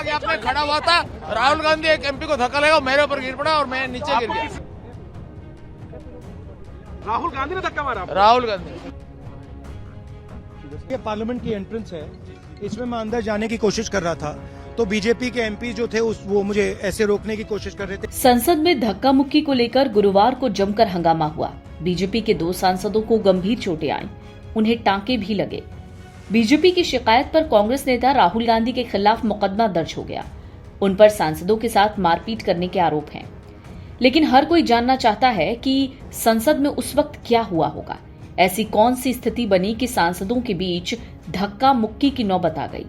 Gap में खड़ा हुआ था। राहुल गांधी एक एमपी को धक्का लगा, मेरे ऊपर गिर पड़ा और मैं नीचे गिर गया। राहुल गांधी ने धक्का मारा? राहुल गांधी। ये पार्लियामेंट की एंट्रेंस है, इसमें मैं अंदर जाने की कोशिश कर रहा था तो बीजेपी के एमपी जो थे वो मुझे ऐसे रोकने की कोशिश कर रहे थे। संसद में धक्का मुक्की को लेकर गुरुवार को जमकर हंगामा हुआ। बीजेपी के 2 सांसदों को गंभीर चोटें आईं, उन्हें टांके भी लगे। बीजेपी की शिकायत पर कांग्रेस नेता राहुल गांधी के खिलाफ मुकदमा दर्ज हो गया। उन पर सांसदों के साथ मारपीट करने के आरोप हैं। लेकिन हर कोई जानना चाहता है कि संसद में उस वक्त क्या हुआ होगा। ऐसी कौन सी स्थिति बनी कि सांसदों के बीच धक्का मुक्की की नौबत आ गई।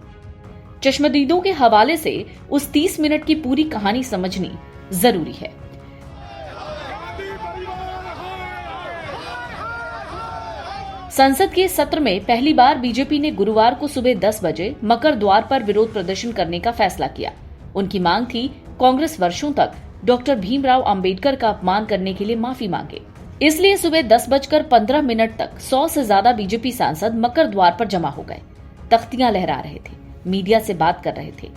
चश्मदीदों के हवाले से उस 30 मिनट की पूरी कहानी समझनी जरूरी है। संसद के सत्र में पहली बार बीजेपी ने गुरुवार को सुबह 10 बजे मकर द्वार पर विरोध प्रदर्शन करने का फैसला किया। उनकी मांग थी कांग्रेस वर्षों तक डॉक्टर भीमराव अंबेडकर का अपमान करने के लिए माफी मांगे। इसलिए सुबह 10:15 तक 100 से ज्यादा बीजेपी सांसद मकर द्वार पर जमा हो गए। तख्तियां लहरा रहे थे, मीडिया से बात कर रहे थे।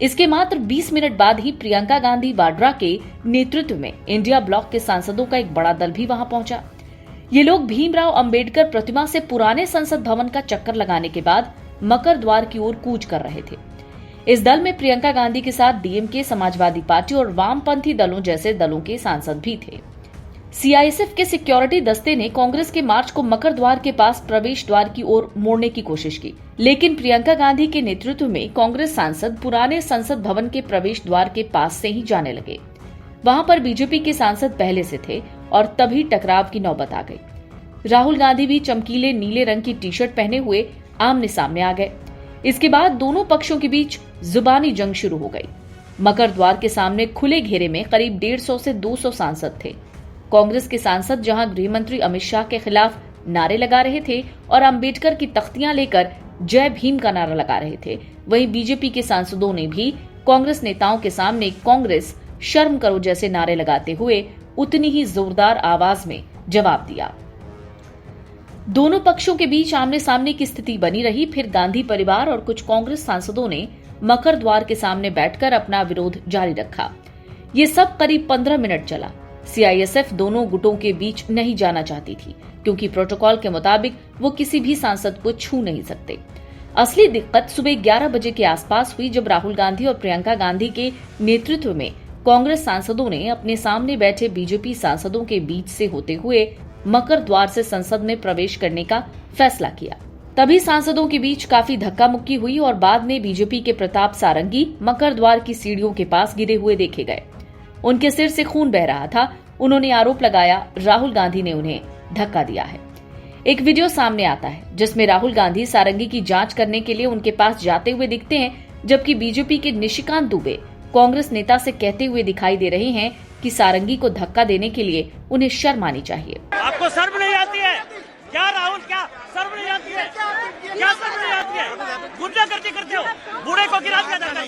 इसके मात्र 20 मिनट बाद ही प्रियंका गांधी वाड्रा के नेतृत्व में इंडिया ब्लॉक के सांसदों का एक बड़ा दल भी वहां पहुंचा। ये लोग भीमराव अंबेडकर प्रतिमा से पुराने संसद भवन का चक्कर लगाने के बाद मकर द्वार की ओर कूच कर रहे थे। इस दल में प्रियंका गांधी के साथ डीएमके, समाजवादी पार्टी और वामपंथी दलों जैसे दलों के सांसद भी थे। सीआईएसएफ के सिक्योरिटी दस्ते ने कांग्रेस के मार्च को मकर द्वार के पास प्रवेश द्वार की ओर मोड़ने की कोशिश की, लेकिन प्रियंका गांधी के नेतृत्व में कांग्रेस सांसद पुराने संसद भवन के प्रवेश द्वार के पास से ही जाने लगे। वहां पर बीजेपी के सांसद पहले से थे और तभी टकराव की नौबत आ गई। राहुल गांधी भी चमकीले नीले रंग की टी-शर्ट पहने हुए आमने सामने आ गए। इसके बाद दोनों पक्षों के बीच जुबानी जंग शुरू हो गई। मकर द्वार के सामने खुले घेरे में करीब 150 से 200 सांसद थे। कांग्रेस के सांसद जहां गृह मंत्री अमित शाह के खिलाफ नारे लगा रहे थे और अंबेडकर की तख्तियां लेकर जय भीम का नारा लगा रहे थे, वहीं बीजेपी के सांसदों ने भी कांग्रेस नेताओं के सामने कांग्रेस शर्म करो जैसे नारे लगाते हुए उतनी ही जोरदार आवाज में जवाब दिया। दोनों पक्षों के बीच आमने सामने की स्थिति बनी रही। फिर गांधी परिवार और कुछ कांग्रेस सांसदों ने मकर द्वार के सामने बैठकर अपना विरोध जारी रखा। ये सब करीब 15 मिनट चला। सीआईएसएफ दोनों गुटों के बीच नहीं जाना चाहती थी, क्योंकि प्रोटोकॉल के मुताबिक वो किसी भी सांसद को छू नहीं सकते। असली दिक्कत सुबह 11 बजे के आसपास हुई, जब राहुल गांधी और प्रियंका गांधी के नेतृत्व में कांग्रेस सांसदों ने अपने सामने बैठे बीजेपी सांसदों के बीच से होते हुए मकर द्वार से संसद में प्रवेश करने का फैसला किया। तभी सांसदों के बीच काफी धक्का मुक्की हुई और बाद में बीजेपी के प्रताप सारंगी मकर द्वार की सीढ़ियों के पास गिरे हुए देखे गए। उनके सिर से खून बह रहा था। उन्होंने आरोप लगाया राहुल गांधी ने उन्हें धक्का दिया है। एक वीडियो सामने आता है जिसमें राहुल गांधी सारंगी की जांच करने के लिए उनके पास जाते हुए दिखते हैं, जबकि बीजेपी के निशिकांत दुबे कांग्रेस नेता से कहते हुए दिखाई दे रहे हैं कि सारंगी को धक्का देने के लिए उन्हें शर्म आनी चाहिए। आपको शर्म नहीं आती है क्या राहुल? क्या शर्म नहीं आती है? क्या शर्म नहीं आती है? गुंडा करते हो, बूढ़े को गिरा दिया जाता है।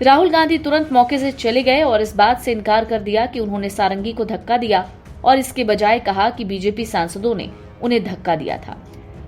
राहुल गांधी तुरंत मौके से चले गए और इस बात से इनकार कर दिया कि उन्होंने सारंगी को धक्का दिया, और इसके बजाय कहा कि बीजेपी सांसदों ने उन्हें धक्का दिया था।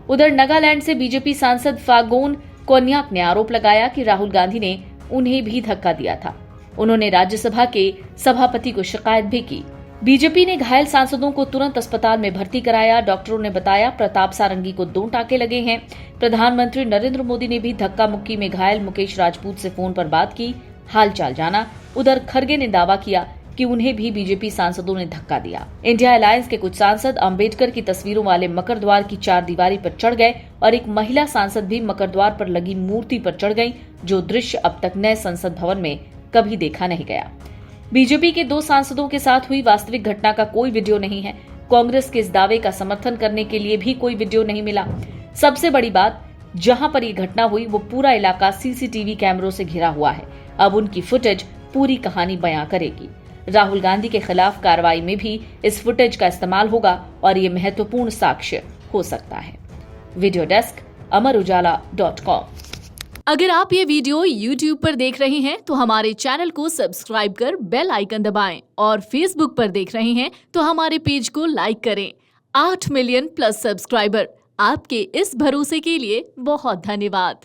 उधर नागालैंड से बीजेपी सांसद फागोन कोन्याक ने आरोप लगाया कि राहुल गांधी ने उन्हें भी धक्का दिया था। उन्होंने राज्यसभा के सभापति को शिकायत भी की। बीजेपी ने घायल सांसदों को तुरंत अस्पताल में भर्ती कराया। डॉक्टरों ने बताया प्रताप सारंगी को 2 टाँके लगे हैं। प्रधानमंत्री नरेंद्र मोदी ने भी धक्का मुक्की में घायल मुकेश राजपूत से फोन पर बात की, हालचाल जाना। उधर खरगे ने दावा किया कि उन्हें भी बीजेपी सांसदों ने धक्का दिया। इंडिया अलायंस के कुछ सांसद अंबेडकर की तस्वीरों वाले मकर द्वार की 4 दीवारी पर चढ़ गए और एक महिला सांसद भी मकर द्वार पर लगी मूर्ति पर चढ़ गई, जो दृश्य अब तक नए संसद भवन में कभी देखा नहीं गया। बीजेपी के 2 सांसदों के साथ हुई वास्तविक घटना का कोई वीडियो नहीं है। कांग्रेस के इस दावे का समर्थन करने के लिए भी कोई वीडियो नहीं मिला। सबसे बड़ी बात, जहां पर यह घटना हुई वो पूरा इलाका सीसीटीवी कैमरों से घिरा हुआ है। अब उनकी फुटेज पूरी कहानी बयां करेगी। राहुल गांधी के खिलाफ कार्रवाई में भी इस फुटेज का इस्तेमाल होगा और ये महत्वपूर्ण साक्ष्य हो सकता है। Video desk amarujala.com। अगर आप ये वीडियो YouTube पर देख रहे हैं तो हमारे चैनल को सब्सक्राइब कर बेल आइकन दबाएं, और Facebook पर देख रहे हैं तो हमारे पेज को लाइक करें। 8 मिलियन प्लस सब्सक्राइबर, आपके इस भरोसे के लिए बहुत धन्यवाद।